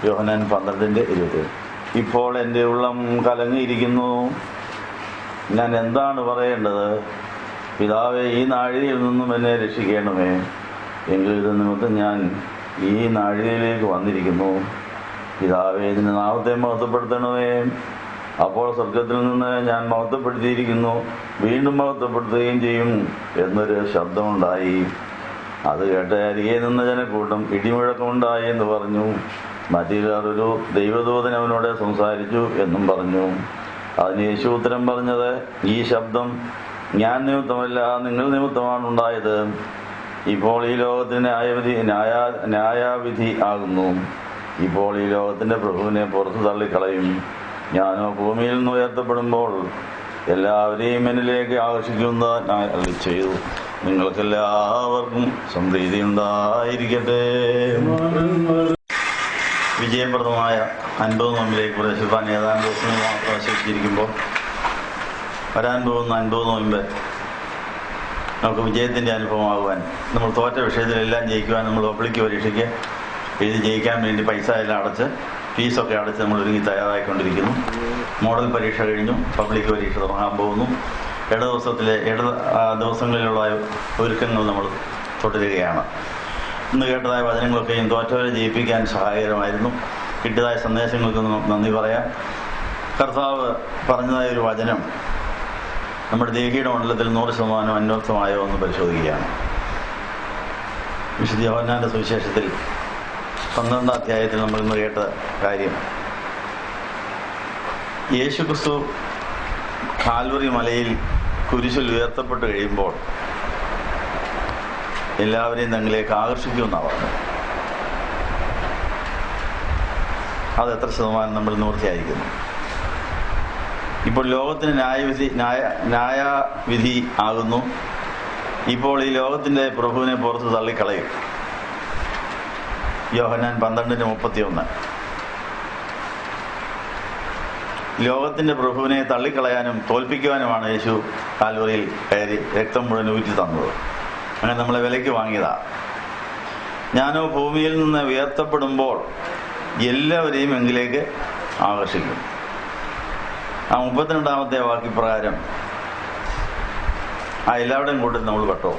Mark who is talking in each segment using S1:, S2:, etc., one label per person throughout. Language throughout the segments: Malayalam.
S1: യോഹന്നാൻ 12:20. ഇപ്പോൾ എൻ്റെ ഉള്ളം കലങ്ങിയിരിക്കുന്നു, ഞാൻ എന്താണ് പറയേണ്ടത്? പിതാവേ, ഈ നാഴികയിൽ നിന്നും എന്നെ രക്ഷിക്കണമേ. എങ്കിൽ ഇത് നിമിത്തം ഞാൻ ഈ നാഴികയിലേക്ക് വന്നിരിക്കുന്നു. പിതാവേ, ഇതിൻ്റെ നാമത്തെ മഹത്വപ്പെടുത്തണമേ. അപ്പോൾ സ്വർഗത്തിൽ നിന്ന് ഞാൻ മഹത്വപ്പെടുത്തിയിരിക്കുന്നു, വീണ്ടും മഹത്വപ്പെടുത്തുകയും ചെയ്യും എന്നൊരു ശബ്ദമുണ്ടായി. അത് കേട്ട് അരികെ നിന്ന ജനക്കൂട്ടം ഇടിമുഴക്കമുണ്ടായി എന്ന് പറഞ്ഞു. മറ്റൊരാൾ ഒരു ദൈവദൂതൻ അവനോട് സംസാരിച്ചു എന്നും പറഞ്ഞു. അതിന് യേശു ഉത്തരം പറഞ്ഞത്, ഈ ശബ്ദം ഞാൻ നിമിത്തമല്ല, നിങ്ങൾ നിമിത്തമാണ് ഉണ്ടായത്. ഇപ്പോൾ ഈ ലോകത്തിന് ന്യായാവിധി ആകുന്നു. ഇപ്പോൾ ഈ ലോകത്തിൻ്റെ പ്രഭുവിനെ പുറത്തു തള്ളിക്കളയും. ഞാനോ ഭൂമിയിൽ നിന്ന് ഉയർത്തപ്പെടുമ്പോൾ എല്ലാവരെയും എന്നിലേക്ക് ആകർഷിക്കുന്ന ഞാൻ അരുളി ചെയ്തു. നിങ്ങൾക്കെല്ലാവർക്കും സംപ്രീതി ഉണ്ടായിരിക്കട്ടെ. വിജയപ്രദമായ 50 നോമ്പിലേക്ക് പ്രവേശിപ്പാൻ ഏതാനും ദിവസങ്ങൾ മാത്രം അവശേഷിച്ചിരിക്കുമ്പോൾ വരാൻ പോകുന്ന 50 നോമ്പ് നമുക്ക് വിജയത്തിൻ്റെ അനുഭവമാകുവാൻ, നമ്മൾ തോറ്റ വിഷയത്തിലെല്ലാം ജയിക്കുവാൻ, നമ്മൾ പബ്ലിക് പരീക്ഷയ്ക്ക് എഴുതി ജയിക്കാൻ വേണ്ടി പൈസ എല്ലാം അടച്ച് ഫീസൊക്കെ അടച്ച് നമ്മൾ ഒരുങ്ങി തയ്യാറായിക്കൊണ്ടിരിക്കുന്നു. മോഡൽ പരീക്ഷ കഴിഞ്ഞു, പബ്ലിക് പരീക്ഷ തുടങ്ങാൻ പോകുന്നു. ദിവസങ്ങളിലുള്ള ഒരുക്കങ്ങൾ നമ്മൾ തുടരുകയാണ്. ഇന്ന് കേട്ടതായ വചനങ്ങളൊക്കെയും തോറ്റവരെ ജയിപ്പിക്കാൻ സഹായകരമായിരുന്നു. കിട്ടിയതായ സന്ദേശങ്ങൾക്ക് നന്ദി പറയാം. കർത്താവ് പറഞ്ഞതായ ഒരു വചനം നമ്മുടെ ദേഹിയുടെ മണ്ഡലത്തിൽ 100% അന്വർത്ഥമായോ എന്ന് പരിശോധിക്കുകയാണ്. വിശുദ്ധ യോഹന്നാന്റെ സുവിശേഷത്തിൽ 12ാം അധ്യായത്തിൽ നമ്മൾ ഇന്ന് കേട്ട കാര്യം, യേശുക്രിസ്തു കാൽവറി മലയിൽ കുരിശിൽ ഉയർത്തപ്പെട്ട് കഴിയുമ്പോൾ എല്ലാവരെയും തങ്ങളിലേക്ക് ആകർഷിക്കുമെന്നാണ് പറഞ്ഞത്. അത് എത്ര ശതമാനം നമ്മൾ നിവൃത്തിയായിരിക്കുന്നു? ഇപ്പോൾ ലോകത്തിന് ന്യായവിധി ആകുന്നു. ഇപ്പോൾ ഈ ലോകത്തിൻ്റെ പ്രഭുവിനെ പുറത്ത് തള്ളിക്കളയും. യോഹന്നാൻ 12:31. ലോകത്തിൻ്റെ പ്രഭുവിനെ തള്ളിക്കളയാനും തോൽപ്പിക്കുവാനുമാണ് യേശു കാൽവറിയിൽ കയറി രക്തം മുഴുവൻ ഊറ്റി തന്നത്. അങ്ങനെ നമ്മളെ വിലയ്ക്ക് വാങ്ങിയതാ. ഞാനോ ഭൂമിയിൽ നിന്ന് ഉയർത്തപ്പെടുമ്പോൾ എല്ലാവരെയും എങ്കിലേക്ക് ആകർഷിക്കും. ആ 32ാമത്തെ വാക്യപ്രകാരം ആ എല്ലാവരുടെയും കൂട്ടത്തിൽ നമ്മൾ പെട്ടോ.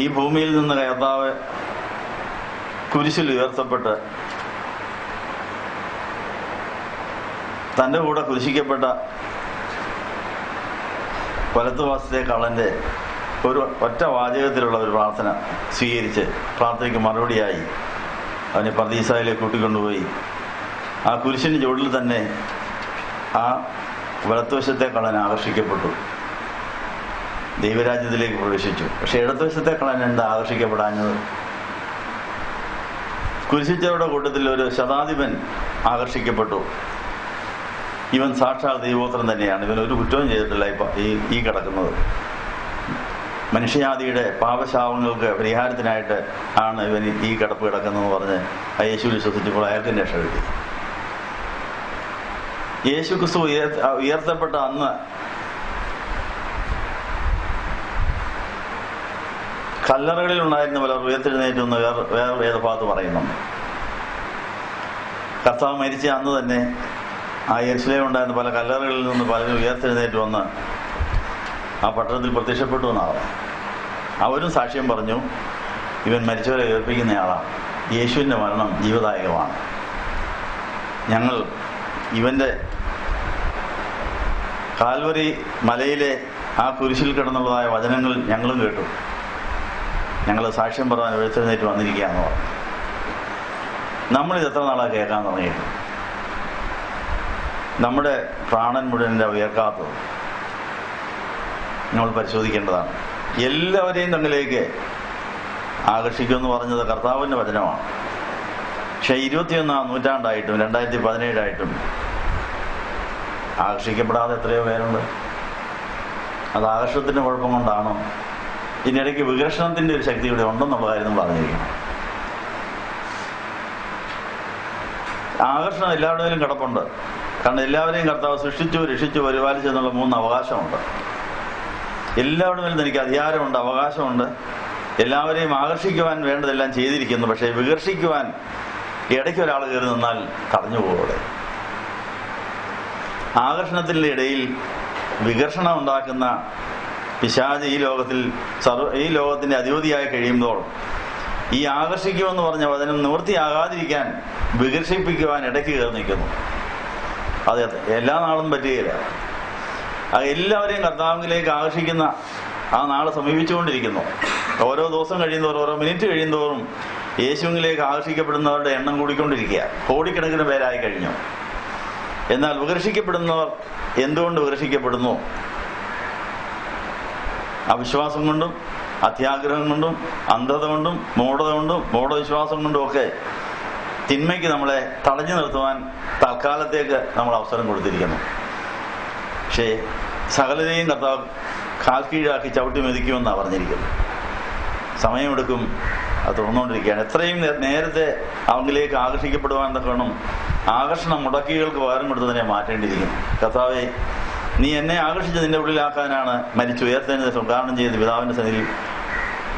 S1: ഈ ഭൂമിയിൽ നിന്ന് കർത്താവ് കുരിശിൽ ഉയർത്തപ്പെട്ട് തൻ്റെ കൂടെ കുരിശിക്കപ്പെട്ട വലത്തുവാസത്തെ കള്ളൻ്റെ ഒരു ഒറ്റ വാചകത്തിലുള്ള ഒരു പ്രാർത്ഥന സ്വീകരിച്ച് പ്രാർത്ഥനയ്ക്ക് മറുപടിയായി അവനെ പർദീസായിലേക്ക് കൂട്ടിക്കൊണ്ടുപോയി ആ കുരിശിൻ്റെ ചുവട്ടിൽ തന്നെ ആ വലത്തുവശത്തെ കള്ളൻ ആകർഷിക്കപ്പെട്ടു, ദൈവരാജ്യത്തിലേക്ക് പ്രവേശിച്ചു. പക്ഷെ ഇടതുവശത്തെ കള്ളൻ എന്താ ആകർഷിക്കപ്പെടാഞ്ഞത്? കുരിശിച്ചവരുടെ കൂട്ടത്തിൽ ഒരു ശതാധിപൻ ആകർഷിക്കപ്പെട്ടു. ഇവൻ സാക്ഷാൽ ദൈവോത്രൻ തന്നെയാണ്, ഇവൻ ഒരു കുറ്റവും ചെയ്തിട്ടില്ല. ഈ കിടക്കുന്നത് മനുഷ്യജാതിയുടെ പാപശാപങ്ങൾക്ക് പരിഹാരത്തിനായിട്ട് ആണ് ഇവൻ ഈ കിടപ്പ് കിടക്കുന്നതെന്ന് പറഞ്ഞ് ആ യേശു വിശ്വസിച്ചപ്പോൾ അയാൾക്ക് രക്ഷ കിട്ടി. യേശു ക്രിസ്തു ഉയർത്തപ്പെട്ട അന്ന് കല്ലറകളിൽ ഉണ്ടായിരുന്ന പലർ ഉയർത്തെഴുന്നേറ്റ് എന്ന് വേറെ വേദഭാഗത്ത് പറയുന്നുണ്ട്. കർത്താവ് മരിച്ച അന്ന് തന്നെ ആ യെരുശലേമിൽ ഉണ്ടായിരുന്ന പല കല്ലറകളിൽ നിന്ന് പലരും ഉയർത്തെഴുന്നേറ്റ് വന്ന് ആ പട്ടണത്തിൽ പ്രത്യക്ഷപ്പെട്ടു എന്നാണ്. അവരും സാക്ഷ്യം പറഞ്ഞു, ഇവൻ മരിച്ചവരെ ഉയർപ്പിക്കുന്നയാളാണ്, യേശുവിൻ്റെ മരണം ജീവദായകമാണ്. ഞങ്ങൾ ഇവൻ്റെ കാൽവരി മലയിലെ ആ കുരിശിൽ കിടന്നുള്ളതായ വചനങ്ങൾ ഞങ്ങളും കേട്ടു, ഞങ്ങൾ സാക്ഷ്യം പറയാൻ ഉയർത്തെഴുന്നേറ്റ് വന്നിരിക്കുകയെന്ന് പറഞ്ഞു. നമ്മളിത് എത്ര നാളാണ് കേൾക്കാൻ തുടങ്ങിയിട്ട്? നമ്മുടെ പ്രാണൻ മുഴുവൻ ഉയർക്കാത്തത് നമ്മൾ പരിശോധിക്കേണ്ടതാണ്. എല്ലാവരെയും തങ്ങളിലേക്ക് ആകർഷിക്കുമെന്ന് പറഞ്ഞത് കർത്താവിൻ്റെ വചനമാണ്. പക്ഷെ 21ാം നൂറ്റാണ്ടായിട്ടും 2017 ആകർഷിക്കപ്പെടാതെ എത്രയോ പേരുണ്ട്. അത് ആകർഷണത്തിൻ്റെ കുഴപ്പം കൊണ്ടാണോ? ഇതിനിടയ്ക്ക് വികർഷണത്തിൻ്റെ ഒരു ശക്തി ഇവിടെ ഉണ്ടെന്നുള്ള കാര്യം നമ്മൾ അറിഞ്ഞിരിക്കണം. ആകർഷണം എല്ലാവരുടെയും കിടപ്പുണ്ട്. കാരണം എല്ലാവരെയും കർത്താവ് സൃഷ്ടിച്ചു, രക്ഷിച്ചു, പരിപാലിച്ചു എന്നുള്ള 3 അവകാശമുണ്ട്. എല്ലാവരുടെ മേലും എനിക്ക് അധികാരമുണ്ട്, അവകാശമുണ്ട്. എല്ലാവരെയും ആകർഷിക്കുവാൻ വേണ്ടതെല്ലാം ചെയ്തിരിക്കുന്നു. പക്ഷേ വികർഷിക്കുവാൻ ഇടയ്ക്ക് ഒരാൾ കയറി നിന്നാൽ തടഞ്ഞു പോകും. ആകർഷണത്തിൻ്റെ ഇടയിൽ വികർഷണം ഉണ്ടാക്കുന്ന പിശാച് ഈ ലോകത്തിന്റെ അധിപതിയായി കഴിയുമ്പോൾ ഈ ആകർഷിക്കുമെന്ന് പറഞ്ഞ വചനം നിവൃത്തിയാകാതിരിക്കാൻ വികർഷിപ്പിക്കുവാൻ ഇടയ്ക്ക് കയറി നിൽക്കുന്നു. അത് എല്ലാ നാളും പറ്റുകയില്ല. അത് എല്ലാവരെയും കർത്താവിലേക്ക് ആകർഷിക്കുന്ന ആ നാള് സമീപിച്ചുകൊണ്ടിരിക്കുന്നു. ഓരോ ദിവസം കഴിയുന്തോറും, ഓരോ മിനിറ്റ് കഴിയുന്തോറും യേശുവിലേക്ക് ആകർഷിക്കപ്പെടുന്നവരുടെ എണ്ണം കൂടിക്കൊണ്ടിരിക്കുക. കോടിക്കണക്കിന് പേരായി കഴിഞ്ഞു. എന്നാൽ വികർഷിക്കപ്പെടുന്നവർ എന്തുകൊണ്ട് വികർഷിക്കപ്പെടുന്നു? അവിശ്വാസം കൊണ്ടും, അത്യാഗ്രഹം കൊണ്ടും, അന്ധത കൊണ്ടും, മൂഢവിശ്വാസം കൊണ്ടും ഒക്കെ തിന്മയ്ക്ക് നമ്മളെ തടഞ്ഞു നിർത്തുവാൻ തൽക്കാലത്തേക്ക് നമ്മൾ അവസരം കൊടുത്തിരിക്കുന്നു. പക്ഷേ സകലരെയും കർത്താവ് കാൽക്കീഴാക്കി ചവിട്ടി മെതിക്കുമെന്നാണ് പറഞ്ഞിരിക്കുന്നത്. സമയമെടുക്കും, അത് തുറന്നുകൊണ്ടിരിക്കുകയാണ്. എത്രയും നേരത്തെ അവങ്കിലേക്ക് ആകർഷിക്കപ്പെടുവാൻ തക്കണം ആകർഷണം മുടക്കികൾക്ക് പകരം കൊടുത്തതിനെ മാറ്റേണ്ടിയിരിക്കുന്നു. കർത്താവേ, നീ എന്നെ ആകർഷിച്ച് നിന്റെ ഉള്ളിലാക്കാനാണ് മരിച്ചു ഉയർത്തേണ്ടത് ഉദ്ഘാടനം ചെയ്ത് പിതാവിന്റെ സന്നിധിയിൽ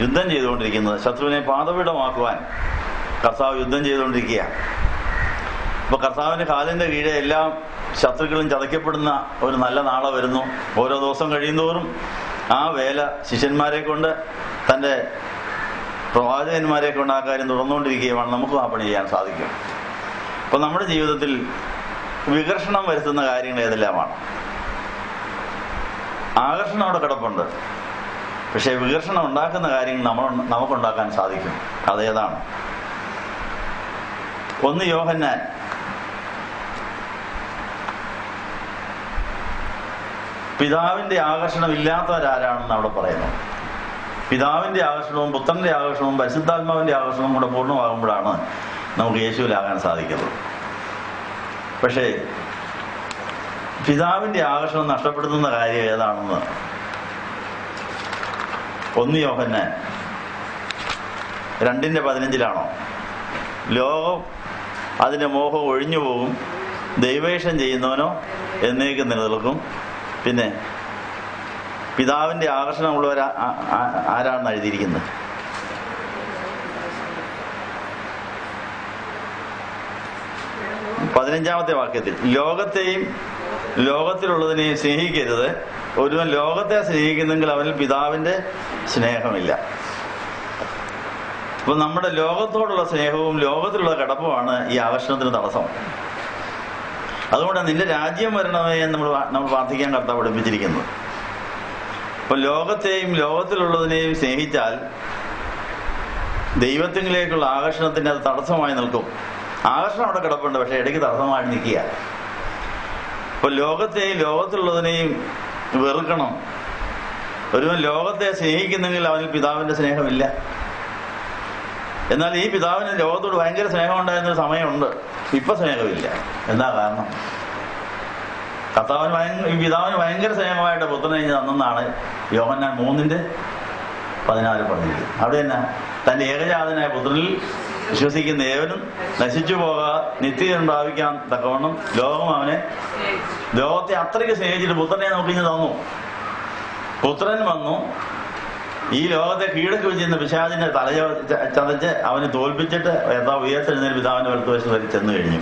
S1: യുദ്ധം ചെയ്തുകൊണ്ടിരിക്കുന്നത്. ശത്രുവിനെ പാദപീഠമാക്കുവാൻ കർത്താവ് യുദ്ധം ചെയ്തുകൊണ്ടിരിക്കുക. അപ്പൊ കർത്താവിന്റെ കാലിന്റെ കീഴെ എല്ലാ ശത്രുക്കളും ചതയ്ക്കപ്പെടുന്ന ഒരു നല്ല നാളെ വരുന്നു. ഓരോ ദിവസം കഴിയുന്തോറും ആ വേല ശിഷ്യന്മാരെ കൊണ്ട്, തൻ്റെ പ്രവാചകന്മാരെ കൊണ്ട് ആ കാര്യം തുടർന്നുകൊണ്ടിരിക്കുകയാണ്. നമുക്കും ആ പണി ചെയ്യാൻ സാധിക്കും. അപ്പൊ നമ്മുടെ ജീവിതത്തിൽ വികർഷണം വരുത്തുന്ന കാര്യങ്ങൾ ഏതെല്ലാമാണ്? ആകർഷണം അവിടെ കിടപ്പുണ്ട്. പക്ഷെ വികർഷണം ഉണ്ടാക്കുന്ന കാര്യങ്ങൾ നമുക്കുണ്ടാക്കാൻ സാധിക്കും. അതേതാണ്? 1 യോഹന്നാൻ പിതാവിന്റെ ആകർഷണം ഇല്ലാത്തവരാരാണെന്ന് അവിടെ പറയുന്നു. പിതാവിന്റെ ആകർഷണവും പുത്രന്റെ ആകർഷണവും പരിശുദ്ധാത്മാവിന്റെ ആകർഷണവും കൂടെ പൂർണ്ണമാകുമ്പോഴാണ് നമുക്ക് യേശുവിലാകാൻ സാധിക്കുന്നത്. പക്ഷേ പിതാവിന്റെ ആകർഷണം നഷ്ടപ്പെടുത്തുന്ന കാര്യം ഏതാണെന്ന് 1 യോഹന്നാൻ 2:15 ലോകം അതിന്റെ മോഹം ഒഴിഞ്ഞു പോകും, ദൈവേഷം ചെയ്യുന്നവനോ എന്നേക്കും നിലനിൽക്കും. പിന്നെ പിതാവിന്റെ ആകർഷണമുള്ളവർ ആരാണെന്ന് എഴുതിയിരിക്കുന്നത്? പതിനഞ്ചാമത്തെ വാക്യത്തിൽ ലോകത്തെയും ലോകത്തിലുള്ളതിനെയും സ്നേഹിക്കരുത്. ഒരുവൻ ലോകത്തെ സ്നേഹിക്കുന്നെങ്കിൽ അവനിൽ പിതാവിന്റെ സ്നേഹമില്ല. അപ്പൊ നമ്മുടെ ലോകത്തോടുള്ള സ്നേഹവും ലോകത്തിലുള്ള കിടപ്പുമാണ് ഈ ആകർഷണത്തിന് തടസ്സം. അതുകൊണ്ട് നിന്റെ രാജ്യം വരണമേ എന്ന് നമ്മൾ പ്രാർത്ഥിക്കാൻ കർത്താവ് പഠിപ്പിച്ചിരിക്കുന്നത്. അപ്പൊ ലോകത്തെയും ലോകത്തിലുള്ളതിനെയും സ്നേഹിച്ചാൽ ദൈവത്തിലേക്കുള്ള ആകർഷണത്തിന് അത് തടസ്സമായി നിൽക്കും. ആകർഷണം അവിടെ കിടപ്പുണ്ട്, പക്ഷെ ഇടയ്ക്ക് തടസ്സമായി നിൽക്കുക. അപ്പൊ ലോകത്തെയും ലോകത്തിലുള്ളതിനെയും വെറുക്കണം. ഒരുവൻ ലോകത്തെ സ്നേഹിക്കുന്നെങ്കിൽ അവനിൽ പിതാവിന്റെ സ്നേഹമില്ല. എന്നാൽ ഈ പിതാവിന് ലോകത്തോട് ഭയങ്കര സ്നേഹം ഉണ്ടായിരുന്നൊരു സമയമുണ്ട്, ഇപ്പൊ സ്നേഹമില്ല. എന്താ കാരണം? ഈ പിതാവിന് ഭയങ്കര സ്നേഹമായിട്ട് പുത്രനെ തന്നെന്നാണ് യോഹന്നാൻ 3:14 പറഞ്ഞിരിക്കുന്നത്. അവിടെ തന്നെ തന്റെ ഏകജാതനായ പുത്രനിൽ വിശ്വസിക്കുന്ന ഏവനും നശിച്ചു പോകാൻ നിത്യജീവൻ പ്രാപിക്കാൻ തക്കവണ്ണം ലോകത്തെ അത്രയ്ക്ക് സ്നേഹിച്ചിട്ട് പുത്രനെ നോക്കിഞ്ഞ് തന്നു. പുത്രൻ വന്നു, ഈ ലോകത്തെ കീഴടക്കി വെച്ചിരുന്ന പിശാചിനെ ചതച്ച് അവന് തോൽപ്പിച്ചിട്ട് ഉയർത്തെഴുന്നേൽ പിതാവിന്റെ വലത്തുവശത്ത് വരെ ചെന്ന് കഴിഞ്ഞു.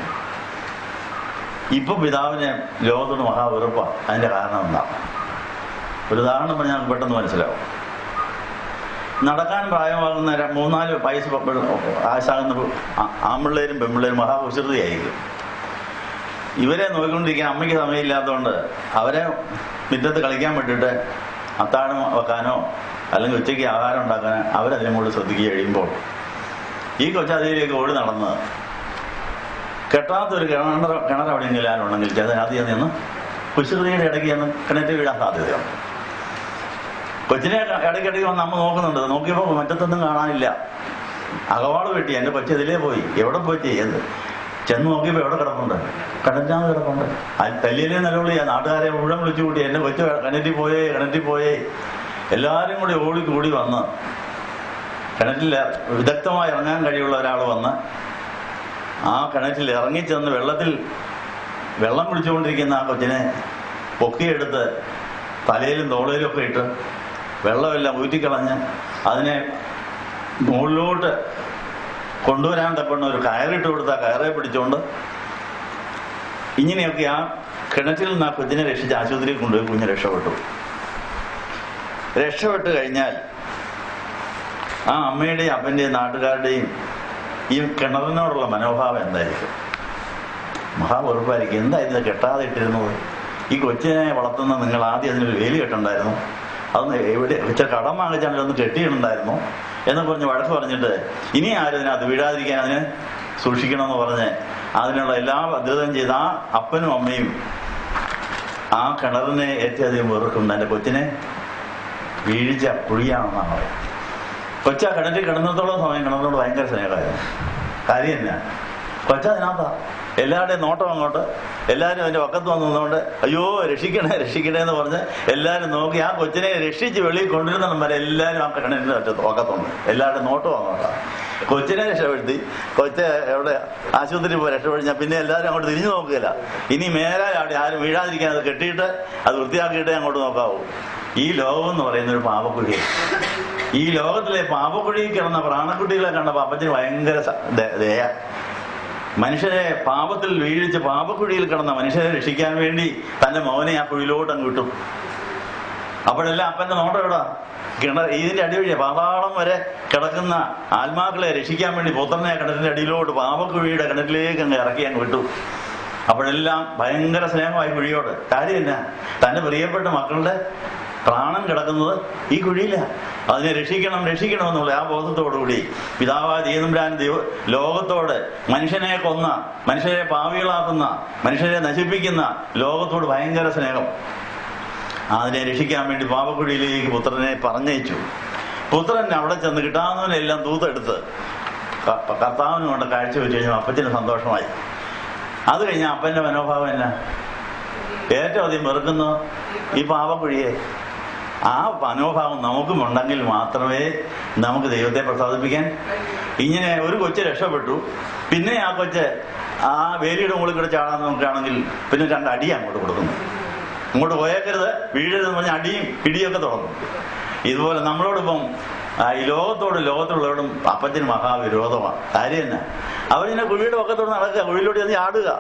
S1: ഇപ്പൊ പിതാവിന് ലോകത്തോട് മഹാവെറുപ്പാണ്. അതിന്റെ കാരണം എന്താണ്? ഒരു ഉദാഹരണം പറഞ്ഞാൽ നമുക്ക് പെട്ടെന്ന് മനസ്സിലാവും. നടക്കാൻ പ്രായമാകുന്ന 3-4 വയസ്സ് ആശാകുന്ന ആൺപിള്ളേരും പെൺപിള്ളേരും മഹാകുസൃതിയായിരിക്കും. ഇവരെ നോക്കിക്കൊണ്ടിരിക്കാൻ അമ്മയ്ക്ക് സമയമില്ലാത്തതുകൊണ്ട് അവരെ മുറ്റത്ത് കളിക്കാൻ വിട്ടിട്ട് അത്താഴം വെക്കാനോ അല്ലെങ്കിൽ ഉച്ചയ്ക്ക് ആഹാരം ഉണ്ടാക്കാനോ അവരതിനെ കൂടെ ശ്രദ്ധിക്കുക. കഴിയുമ്പോൾ ഈ കൊച്ചതിലേക്ക് ഓടി നടന്ന് കെട്ടാത്തൊരു കിണർ എവിടെയെങ്കിലും ആരുണ്ടെങ്കിൽ ആദ്യം നിന്ന് കുസൃതിയുടെ ഇടയ്ക്ക് ചെന്ന് കിണറ്റ് വീഴാൻ സാധ്യതയുണ്ട്. കൊച്ചിനെ ഇടയ്ക്കിടയ്ക്ക് വന്ന് അമ്മ നോക്കുന്നുണ്ട്. നോക്കിയപ്പോൾ മറ്റത്തൊന്നും കാണാനില്ല. അകവാട് വെട്ടി. എൻ്റെ കൊച്ചു ഇതിലേ പോയി. എവിടെ പോയി ചെയ്യുന്നത്? ചെന്ന് നോക്കിയപ്പോൾ എവിടെ കിടപ്പുണ്ട്? കിണറ്റാന്ന് കിടപ്പുണ്ട്. തല്ലിയിലേ നിലവിളി. നാട്ടുകാരെ മുഴുവൻ വിളിച്ചു കൂട്ടി, എൻ്റെ കൊച്ചു കിണറ്റിൽ പോയേ. എല്ലാവരും കൂടി ഓടിക്കൂടി വന്ന് കിണറ്റിൽ വിദഗ്ധമായി ഇറങ്ങാൻ കഴിയുള്ള ഒരാൾ വന്ന് ആ കിണറ്റിൽ ഇറങ്ങിച്ചെന്ന് വെള്ളം കുടിച്ചുകൊണ്ടിരിക്കുന്ന ആ കൊച്ചിനെ പൊക്കിയെടുത്ത് തലയിലും തോളയിലും ഒക്കെ ഇട്ട് വെള്ളമെല്ലാം ഊറ്റിക്കളഞ്ഞ് അതിനെ മുകളിലോട്ട് കൊണ്ടുവരാൻ തപ്പുന്ന ഒരു കയറിട്ട് കൊടുത്ത കയറെ പിടിച്ചോണ്ട് ഇങ്ങനെയൊക്കെ ആ കിണറ്റിൽ നിന്ന് ആ കുഞ്ഞിനെ രക്ഷിച്ച് ആശുപത്രിയിൽ കൊണ്ടുപോയി കുഞ്ഞ് രക്ഷപ്പെട്ട് കഴിഞ്ഞാൽ ആ അമ്മയുടെയും അപ്പൻ്റെയും നാട്ടുകാരുടെയും ഈ കിണറിനോടുള്ള മനോഭാവം എന്തായിരിക്കും? മഹാവെറുപ്പായിരിക്കും. എന്തായിരുന്നു കെട്ടാതെ ഇട്ടിരുന്നത്? ഈ കൊച്ചിനെ വളർത്തുന്ന നിങ്ങൾ ആദ്യം അതിനൊരു വേലി കെട്ടുണ്ടായിരുന്നു, അതൊന്ന് എവിടെ വെച്ച കടം വാങ്ങിച്ചാൽ ഒന്ന് കെട്ടിയിട്ടുണ്ടായിരുന്നു എന്ന് പറഞ്ഞ് വഴക്ക് പറഞ്ഞിട്ട് ഇനി ആരും അതിനകത്ത് വീഴാതിരിക്കാൻ അതിനെ സൂക്ഷിക്കണമെന്ന് പറഞ്ഞ് അതിനുള്ള എല്ലാ ഭദ്രതയും ചെയ്ത് ആ അപ്പനും അമ്മയും ആ കിണറിനെ ഏറ്റവും അധികം വെറുക്കുന്നുണ്ട്. എൻ്റെ കൊച്ചിനെ വീഴിച്ച കുഴിയാണെന്നാണ് പറയുന്നത്. കൊച്ച കിണറ്റിൽ കിടന്നിടത്തോളം സമയം കിണറിനോട് ഭയങ്കര സ്നേഹമായിരുന്നു. കാര്യം തന്നെ കൊച്ചതിനകത്താ എല്ലാവരുടെയും നോട്ടം അങ്ങോട്ട്. എല്ലാവരും അതിൻ്റെ പക്കത്ത് വന്നതുകൊണ്ട് അയ്യോ രക്ഷിക്കണേ എന്ന് പറഞ്ഞ് എല്ലാവരും നോക്കി ആ കൊച്ചിനെ രക്ഷിച്ച് വെളിയിൽ കൊണ്ടുവരുന്ന വരെ എല്ലാവരും ആ കിണറിൻ്റെ പക്കത്തുണ്ട്. എല്ലാവരുടെയും നോട്ടം അങ്ങോട്ടാണ്. കൊച്ചിനെ രക്ഷപ്പെടുത്തി കൊച്ച് എവിടെ ആശുപത്രി പോയി രക്ഷപ്പെടുത്താൽ പിന്നെ എല്ലാവരും അങ്ങോട്ട് തിരിഞ്ഞു നോക്കുകയില്ല. ഇനി മേലാൽ അവിടെ ആരും വീഴാതിരിക്കാൻ അത് കെട്ടിയിട്ട് അത് വൃത്തിയാക്കിയിട്ടേ അങ്ങോട്ട് നോക്കാവൂ. ഈ ലോകം എന്ന് പറയുന്നൊരു പാപക്കുഴിയാണ്. ഈ ലോകത്തിലെ പാപക്കുഴിയിൽ കിടന്ന പ്രാണക്കുട്ടികളെ കണ്ടപ്പോൾ അപ്പച്ചന് ഭയങ്കര ദയ. മനുഷ്യരെ പാപത്തിൽ വീഴിച്ച് പാപക്കുഴിയിൽ കിടന്ന മനുഷ്യരെ രക്ഷിക്കാൻ വേണ്ടി തന്റെ മകനെ ആ കുഴിയിലോട്ട് അങ്ങ് വിട്ടു. അപ്പോഴെല്ലാം അപ്പന്റെ നോട്ടം എവിടാ? ഇതിന്റെ അടിവഴിയാ പാതാളം വരെ കിടക്കുന്ന ആത്മാക്കളെ രക്ഷിക്കാൻ വേണ്ടി പുത്രനെ കിണറ്റിന്റെ അടിയിലോട്ട് പാപക്കുഴിയുടെ കിണറ്റിലേക്ക് അങ്ങ് ഇറക്കി അങ്ങ് വിട്ടു. അപ്പോഴെല്ലാം ഭയങ്കര സ്നേഹമായി കുഴിയോട്. കാര്യം എന്നാ? തന്റെ പ്രിയപ്പെട്ട മക്കളുടെ പ്രാണൻ കിടക്കുന്നത് ഈ കുഴിയില്ല. അതിനെ രക്ഷിക്കണമെന്നുള്ള ആ ബോധത്തോടുകൂടി പിതാവായ ദൈവതമ്പുരാൻ ലോകത്തോട് മനുഷ്യനെ കൊന്ന, മനുഷ്യരെ പാവികളാക്കുന്ന, മനുഷ്യരെ നശിപ്പിക്കുന്ന ലോകത്തോട് ഭയങ്കര സ്നേഹം. അതിനെ രക്ഷിക്കാൻ വേണ്ടി പാപക്കുഴിയിലേക്ക് പുത്രനെ പറഞ്ഞയച്ചു. പുത്രൻ അവിടെ ചെന്ന് കിട്ടാവുന്നതിനെല്ലാം തൂത്തെടുത്ത് കർത്താവിന് കൊണ്ട് കാഴ്ചവെച്ച് കഴിഞ്ഞാൽ അപ്പച്ചന് സന്തോഷമായി. അത് കഴിഞ്ഞാൽ അപ്പന്റെ മനോഭാവം എന്നാ? ഏറ്റവും അധികം വെറുക്കുന്നു ഈ പാപക്കുഴിയെ. ആ മനോഭാവം നമുക്കും ഉണ്ടെങ്കിൽ മാത്രമേ നമുക്ക് ദൈവത്തെ പ്രസാദിപ്പിക്കാൻ. ഇങ്ങനെ ഒരു കൊച്ച് രക്ഷപ്പെട്ടു, പിന്നെ ആ കൊച്ച് ആ വേലിയുടെ മുകളിൽ കൂടെ ചാടാൻ നോക്കുകയാണെങ്കിൽ പിന്നെ 2 അടി അങ്ങോട്ട് കൊടുക്കുന്നു. അങ്ങോട്ട് പോയേക്കരുത്, വീഴരുതെന്ന് പറഞ്ഞാൽ അടിയും പിടിയൊക്കെ തുടങ്ങും. ഇതുപോലെ നമ്മളോടിപ്പം ഈ ലോകത്തുള്ളവരോടും അപ്പച്ചന് മഹാവിരോധമാണ്. കാര്യം തന്നെ അവരിങ്ങനെ കുഴിയുടെ പക്കത്തോട് നടക്കുക, കുഴിയിലൂടെ അത് ചാടുക.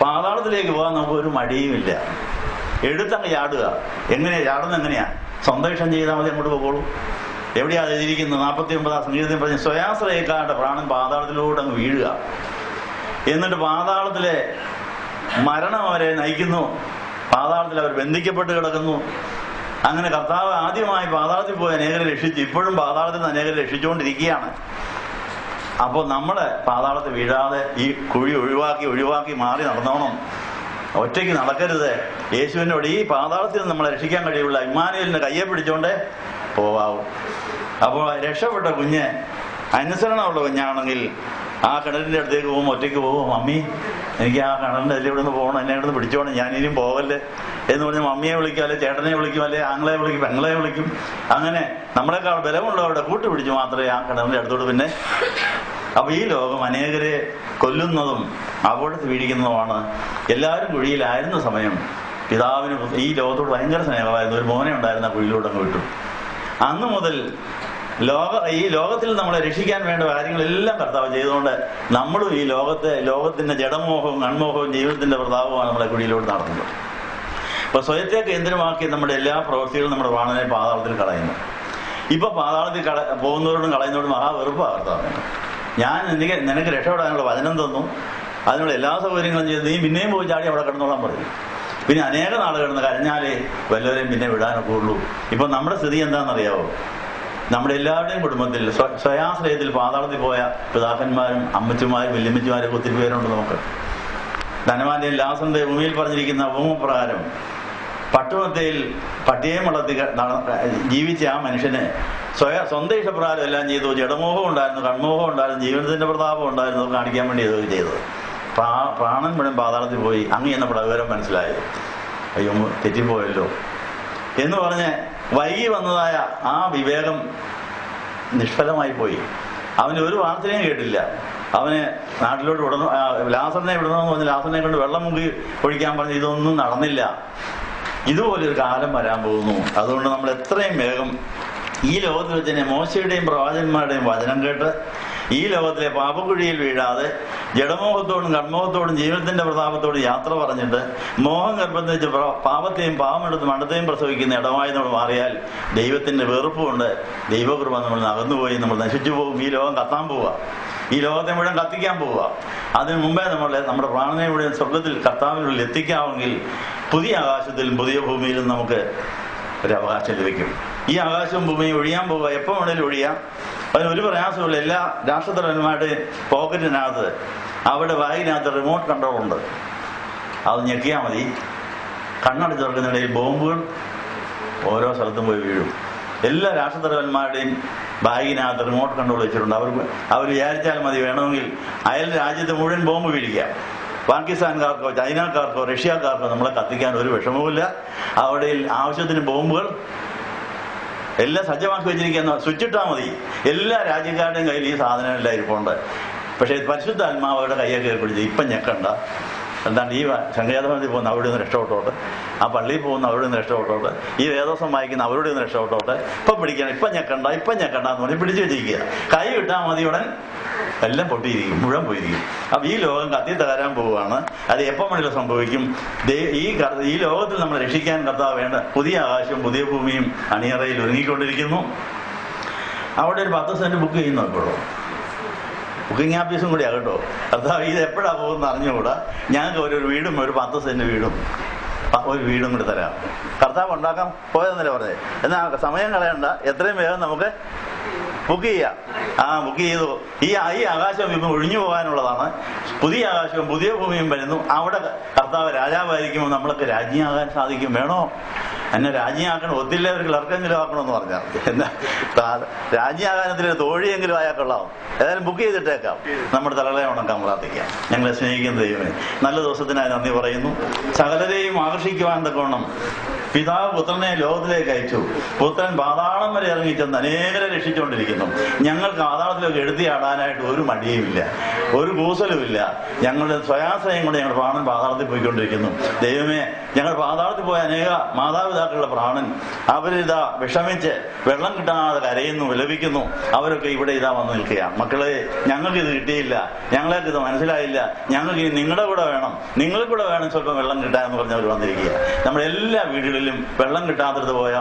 S1: പാതാളത്തിലേക്ക് പോകാൻ നമുക്ക് ഒരു മടിയുമില്ല, എടുത്തങ്ങ് ചാടുക. ചാടുന്നത് എങ്ങനെയാ? സ്വന്തം ഇഷ്ടം ചെയ്താൽ മതി, അങ്ങോട്ട് പോകോളൂ. എവിടെയാ എഴുതിയിരിക്കുന്നത്? 49 സംഗീതത്തിൽ പറഞ്ഞ് സ്വയാശ്രയക്കാരുടെ പ്രാണൻ പാതാളത്തിലൂടെ അങ്ങ് വീഴുക. എന്നിട്ട് പാതാളത്തിലെ മരണം അവരെ നയിക്കുന്നു. പാതാളത്തിൽ അവർ ബന്ധിക്കപ്പെട്ട് കിടക്കുന്നു. അങ്ങനെ കർത്താവ് ആദ്യമായി പാതാളത്തിൽ പോയി അനേകരെ രക്ഷിച്ചു. ഇപ്പോഴും പാതാളത്തിൽ നിന്ന് അനേകരെ രക്ഷിച്ചുകൊണ്ടിരിക്കുകയാണ്. അപ്പോൾ നമ്മള് പാതാളത്തിൽ വീഴാതെ ഈ കുഴി ഒഴിവാക്കി മാറി നടന്നോണം. ഒറ്റയ്ക്ക് നടക്കരുത്. യേശുവിനോട് ഈ പാതാളത്തിൽ നിന്ന് നമ്മളെ രക്ഷിക്കാൻ കഴിയുള്ള ഇമ്മാനുവേലിന്റെ കയ്യെ പിടിച്ചോണ്ടേ പോവാവും. അപ്പോൾ രക്ഷപ്പെട്ട കുഞ്ഞ് അനുസരണമുള്ള കുഞ്ഞാണെങ്കിൽ ആ കിണറിന്റെ അടുത്തേക്ക് പോകുമ്പോൾ ഒറ്റയ്ക്ക് പോകും. മമ്മി, എനിക്ക് ആ കിണറിന്റെ അതിൽ ഇവിടെ നിന്ന് പോകണം, എന്നെ ഇവിടെ നിന്ന് പിടിച്ചോണം, ഞാനിനിയും പോകല്ലേ എന്ന് പറഞ്ഞ് മമ്മിയെ വിളിക്കും, അല്ലെ ചേട്ടനെ വിളിക്കും, അല്ലെ ആങ്ങളെ വിളിക്കും, പെങ്ങളെ വിളിക്കും. അങ്ങനെ നമ്മളെക്കാൾ ബലമുള്ളവരുടെ കൂട്ടുപിടിച്ച് മാത്രമേ ആ കിണറിന്റെ അടുത്തോട്ട് പിന്നെ. അപ്പൊ ഈ ലോകം അനേകരെ കൊല്ലുന്നതും അപകടത്തിൽ വീഴിക്കുന്നതുമാണ്. എല്ലാവരും കുഴിയിലായിരുന്ന സമയം പിതാവിന് ഈ ലോകത്തോട് ഭയങ്കര സ്നേഹമായിരുന്നു. ഒരു മോനെ ഉണ്ടായിരുന്ന കുഴിയിലൂടെ അങ്ങ് വിട്ടു. അന്ന് മുതൽ ഈ ലോകത്തിൽ നമ്മളെ രക്ഷിക്കാൻ വേണ്ട കാര്യങ്ങളെല്ലാം കർത്താവ് ചെയ്തുകൊണ്ട് നമ്മളും ഈ ലോകത്തിന്റെ ജഡമോഹവും കൺമോഹവും ജീവിതത്തിന്റെ പ്രതാപവുമാണ് നമ്മളെ കുഴിയിലോട്ട് നടത്തുന്നത്. അപ്പൊ സ്വയത്തെ കേന്ദ്രമാക്കി നമ്മുടെ എല്ലാ പ്രവൃത്തികളും നമ്മുടെ പ്രാണനെ പാതാളത്തിൽ കളയുന്നു. ഇപ്പൊ പാതാളത്തിൽ പോകുന്നവരോടും കളയുന്നവരോടും മഹാവെറുപ്പാണ് കർത്താവിന്. ഞാൻ നിനക്ക് രക്ഷപ്പെടാനുള്ള വചനം തന്നു, അതിനുള്ള എല്ലാ സൗകര്യങ്ങളും ചെയ്ത് നീ പിന്നെയും പോയി ചാടി അവിടെ കിടന്നോളാൻ പറയും. പിന്നെ അനേക നാൾ കിടന്ന് കരഞ്ഞാലേ വല്ലവരെയും പിന്നെ വിടാനൊക്കെ ഉള്ളൂ. ഇപ്പൊ നമ്മുടെ സ്ഥിതി എന്താണെന്നറിയാവോ? നമ്മുടെ എല്ലാവരുടെയും കുടുംബത്തിൽ സ്വയാശ്രയത്തിൽ പാതാളത്തിൽ പോയ പിതാക്കന്മാരും അമ്മച്ചുമാരും വല്യമ്മച്ചുമാരും ഒത്തിരി പേരുണ്ട്. നമുക്ക് ധനവാന്റെയും ലാസന്റെ ഭൂമിയിൽ പറഞ്ഞിരിക്കുന്ന ഉപമപ്രകാരം പട്ടുമത്തയിൽ പട്ടിയേയും വളർത്തി ജീവിച്ച ആ മനുഷ്യന് സ്വന്തം ഇഷ്ടപ്രകാരം എല്ലാം ചെയ്തു. ജഡമോഹം ഉണ്ടായിരുന്നു, കൺമോഹം ഉണ്ടായിരുന്നു, ജീവിതത്തിന്റെ പ്രതാപം ഉണ്ടായിരുന്നു കാണിക്കാൻ വേണ്ടി ഇതൊക്കെ ചെയ്തത്. പ്രാണൻ മുഴുവൻ പാതാളത്തിൽ പോയി. അങ്ങ് എന്നപ്പോൾ വിവരം മനസ്സിലായത്, അയ്യോ തെറ്റിപ്പോയല്ലോ എന്ന് പറഞ്ഞ് വൈകി വന്നതായ ആ വിവേകം നിഷ്ഫലമായി പോയി. അവന് ഒരു വാർത്തയും കേട്ടില്ല. അവന് നാട്ടിലോട്ട് വിടണം, ലാസറിനെ വിടണമെന്ന് പറഞ്ഞ് ലാസറിനെ കൊണ്ട് വെള്ളം മുക്കി ഒഴിക്കാൻ പറഞ്ഞ് ഇതൊന്നും നടന്നില്ല. ഇതുപോലൊരു കാലം വരാൻ പോകുന്നു. അതുകൊണ്ട് നമ്മൾ എത്രയും വേഗം ഈ ലോകത്തിൽ വെച്ച് തന്നെ മോശയുടെയും പ്രവാചകന്മാരുടെയും വചനം കേട്ട് ഈ ലോകത്തിലെ പാപക്കുഴിയിൽ വീഴാതെ ജഡമോഹത്തോടും കർമ്മോഹത്തോടും ജീവിതത്തിന്റെ പ്രതാപത്തോടും യാത്ര പറഞ്ഞിട്ട് മോഹം ഗർഭം വെച്ച് പാപത്തെയും പാവമെടുത്ത് മണ്ടത്തെയും പ്രസവിക്കുന്ന ഇടമായി നമ്മൾ മാറിയാൽ ദൈവത്തിന്റെ വെറുപ്പ് കൊണ്ട് ദൈവകൃപ നമ്മൾ അകന്നുപോയി നമ്മൾ നശിച്ചു പോകും. ഈ ലോകം കത്താൻ പോവുക, ഈ ലോകത്തെ മുഴുവൻ കത്തിക്കാൻ പോവുക. അതിനു മുമ്പേ നമ്മുടെ പ്രാണനെ മുഴുവൻ സ്വർഗത്തിൽ കർത്താവിനുള്ളിൽ എത്തിക്കാമെങ്കിൽ പുതിയ ആകാശത്തിലും പുതിയ ഭൂമിയിലും നമുക്ക് ഒരു അവകാശം ലഭിക്കും. ഈ ആകാശവും ഭൂമിയും ഒഴിയാൻ പോവുക, എപ്പോൾ വേണേലും ഒഴിയാം. അതിനൊരു പ്രയാസമില്ല. എല്ലാ രാഷ്ട്രത്തലവന്മാരുടെയും പോക്കറ്റിനകത്ത് അവിടെ ബാഗിനകത്ത് റിമോട്ട് കൺട്രോൾ ഉണ്ട്. അത് ഞെക്കിയാൽ മതി. കണ്ണടച്ച് തുറക്കുന്നതിനിടയിൽ ബോംബുകൾ ഓരോ സ്ഥലത്തും പോയി വീഴും. എല്ലാ രാഷ്ട്രത്തലവന്മാരുടെയും ബാഗിനകത്ത് റിമോട്ട് കൺട്രോൾ വെച്ചിട്ടുണ്ട്. അവർ വിചാരിച്ചാൽ മതി, വേണമെങ്കിൽ അയൽ രാജ്യത്ത് മുഴുവൻ ബോംബ് വീഴിക്കാം. പാകിസ്ഥാൻകാർക്കോ ചൈനക്കാർക്കോ റഷ്യക്കാർക്കോ നമ്മളെ കത്തിക്കാൻ ഒരു വിഷമവുമില്ല. അവിടെ ആവശ്യത്തിന് ബോംബുകൾ എല്ലാം സജ്ജമാക്കി വെച്ചിരിക്കുന്ന സ്വിച്ചിട്ടാൽ മതി. എല്ലാ രാജ്യക്കാരുടെയും കയ്യിൽ ഈ സാധനം എല്ലാം ഇരിപ്പുണ്ട്. പക്ഷേ പരിശുദ്ധ ആത്മാവയുടെ കയ്യൊക്കെ പിടിച്ച് ഇപ്പം ഞെക്കണ്ട, എന്താണ് ഈ സംഗീതഭവനത്തിൽ പോകുന്ന അവിടെ നിന്ന് രക്ഷപ്പെട്ടോട്ടെ, ആ പള്ളിയിൽ പോകുന്ന അവിടെ നിന്ന് രക്ഷപ്പെട്ടോട്ടെ, ഈ വേദോസം വായിക്കുന്ന അവരുടെ നിന്ന് രക്ഷപ്പെട്ടോട്ടെ, ഇപ്പം പിടിക്കണം, ഇപ്പം ഞെക്കണ്ട എന്ന് പറഞ്ഞ് പിടിച്ചു വെച്ചിരിക്കുക. കൈ വിട്ടാൽ മതി, ഉടൻ എല്ലാം പൊട്ടിയിരിക്കും, മുഴുവൻ പോയിരിക്കും. അപ്പം ഈ ലോകം കത്തി തകരാൻ പോവുകയാണ്. അത് എപ്പം വേണമെങ്കിലും സംഭവിക്കും. ഈ ലോകത്തിൽ നമ്മൾ രക്ഷിക്കാൻ കർത്താവ് വേണ്ട പുതിയ ആകാശവും പുതിയ ഭൂമിയും അണിയറയിൽ ഒരുങ്ങിക്കൊണ്ടിരിക്കുന്നു. അവിടെ ഒരു 10 സെന്റ് ബുക്ക് ചെയ്യുന്നു. ഇപ്പോഴും ബുക്കിംഗ് ആഫീസും കൂടി ആകട്ടോ. കർത്താവ് ഇത് എപ്പോഴാണ് പോകുന്നത് അറിഞ്ഞുകൂടാ. ഞങ്ങൾക്ക് ഒരു വീടും ഒരു 10 സെന്റ് വീടും കൂടി തരാം. കർത്താവ് ഉണ്ടാക്കാൻ പോയതെന്നല്ലേ പറഞ്ഞത്. എന്നാൽ സമയം കളയണ്ട, എത്രയും വേഗം നമുക്ക് ബുക്ക് ചെയ്യാം. ബുക്ക് ചെയ്തു. ഈ ആകാശം ഇപ്പം ഒഴിഞ്ഞു പോകാനുള്ളതാണ്. പുതിയ ആകാശവും പുതിയ ഭൂമിയും വരുന്നു. അവിടെ കർത്താവ് രാജാവായിരിക്കുമ്പോൾ നമ്മളൊക്കെ രാജ്ഞിയാകാൻ സാധിക്കും. വേണോ? എന്നെ രാജ്ഞിയാക്കണം, ഒത്തില്ല ഒരു ക്ലർക്കെങ്കിലും ആക്കണമെന്ന് പറഞ്ഞാൽ എന്നാ രാജ്ഞിയാകാനത്തിൽ തോഴിയെങ്കിലും ആയാൽ കൊള്ളാം. ഏതായാലും ബുക്ക് ചെയ്തിട്ടേക്കാം. നമ്മുടെ തലകളെ ഉണക്കാൻ പ്രാർത്ഥിക്കാം. ഞങ്ങളെ സ്നേഹിക്കുന്ന ദൈവമേ, നല്ല ദിവസത്തിനായി നന്ദി പറയുന്നു. സകലരെയും ആകർഷിക്കുവാൻ തക്കവണ്ണം പിതാവ് പുത്രനെ ലോകത്തിലേക്ക് അയച്ചു. പുത്രൻ പാതാളം വരെ ഇറങ്ങിച്ചെന്ന് അനേകരെ രക്ഷിച്ചുകൊണ്ടിരിക്കുന്നു. ഞങ്ങൾക്ക് പാതാളത്തിലേക്ക് എടുത്തിയാടാനായിട്ട് ഒരു മടിയുമില്ല, ഒരു കൂസലുമില്ല. ഞങ്ങളുടെ സ്വയാശ്രയം കൊണ്ട് ഞങ്ങളുടെ പ്രാണൻ പാതാളത്തിൽ പോയിക്കൊണ്ടിരിക്കുന്നു. ദൈവമേ, ഞങ്ങൾ പാതാളത്തിൽ പോയ അനേക മാതാപിതാക്കളുടെ പ്രാണൻ അവരിതാ വിഷമിച്ച് വെള്ളം കിട്ടാതെ കരയുന്നു, വിലപിക്കുന്നു. അവരൊക്കെ ഇവിടെ ഇതാ വന്ന് നിൽക്കുക. മക്കളെ, ഞങ്ങൾക്ക് ഇത് കിട്ടിയില്ല, ഞങ്ങൾക്ക് ഇത് മനസ്സിലായില്ല, ഞങ്ങൾക്ക് ഇനി നിങ്ങളുടെ കൂടെ വേണം, നിങ്ങൾക്ക് കൂടെ വേണം സ്വല്പം വെള്ളം കിട്ടാൻ എന്ന് പറഞ്ഞവർ വന്നിരിക്കുക. നമ്മുടെ എല്ലാ വീടുകളിലും വെള്ളം കിട്ടാത്തത് പോയ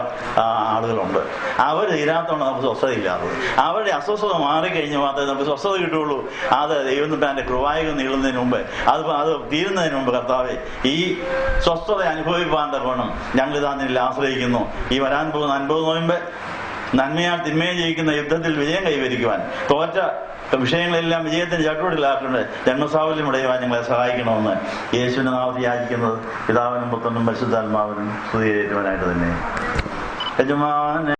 S1: ആളുകളുണ്ട്. അവർ തീരാത്തോണ്ട് നമുക്ക് സ്വസ്ഥതയില്ലാത്തത്. അവരുടെ അസ്വസ്ഥത മാറിക്കഴിഞ്ഞ് മാത്രമേ നമുക്ക് സ്വസ്ഥത കിട്ടുള്ളൂ. അത് ദൈവം തന്റെ കൃപായുഗം നീളുന്നതിന് മുമ്പ്, അത് തീരുന്നതിന് മുമ്പ് കർത്താവെ, ഈ സ്വസ്ഥത അനുഭവിപ്പാൻ തക്കവണ്ണം ഞങ്ങളിതാ നിന്നിൽ ആശ്രയിക്കുന്നു. ഈ വരാൻ പോകുന്ന 50 നോയമ്പ് നന്മയാൽ തിന്മയെ ജയിക്കുന്ന യുദ്ധത്തിൽ വിജയം കൈവരിക്കുവാൻ, തോറ്റ വിഷയങ്ങളെല്ലാം വിജയത്തിന് ചട്ടുവടിലാക്കേണ്ട ജന്മസാവല്യം ഉടയുവാൻ ഞങ്ങളെ സഹായിക്കണമെന്ന് യേശുവിന്റെ നാമത്തിൽ യാചിക്കുന്നത് പിതാവിനും പുത്രനും പരിശുദ്ധാത്മാവിനും സ്തുതിയേറ്റുവാനായിട്ട് തന്നെ. യജമാനൻ